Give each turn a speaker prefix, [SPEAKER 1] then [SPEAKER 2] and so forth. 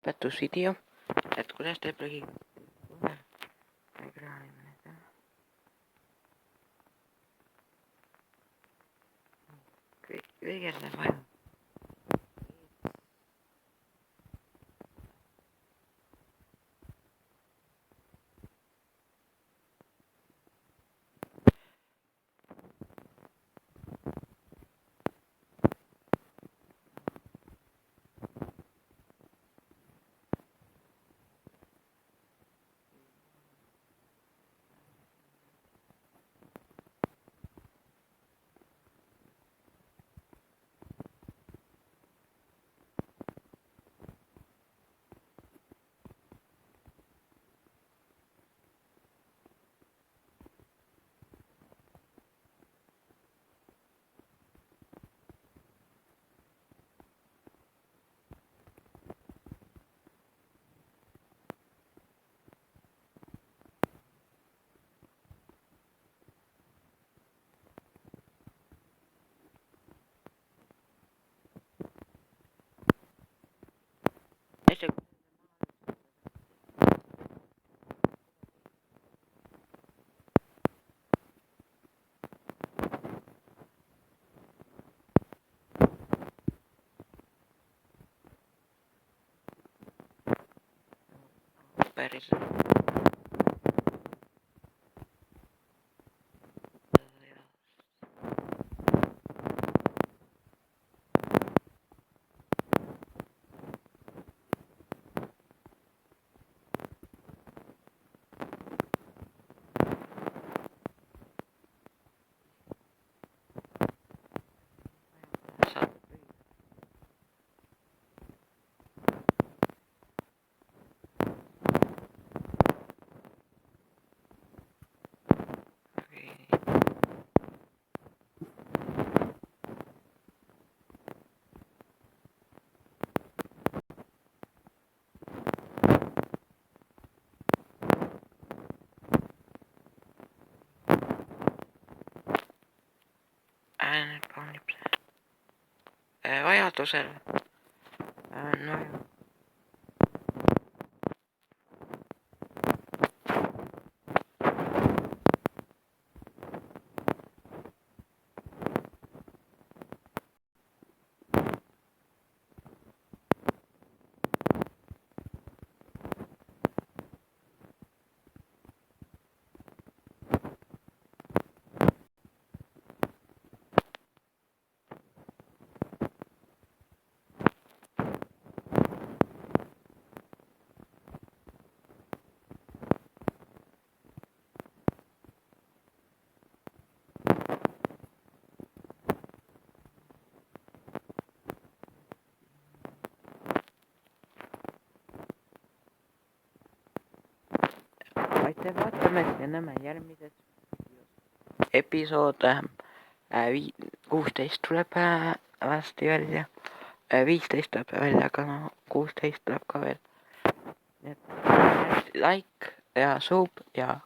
[SPEAKER 1] õpetusvideo, et kuidas teeb lühi. kõigil on vaja. Päris nüüd paunib see vajadusel no aitäh vaatamast ja näeme järgmises episood 16 tuleb varsti välja, 15 tuleb välja, aga no 16 tuleb ka veel. Nii et like ja sub ja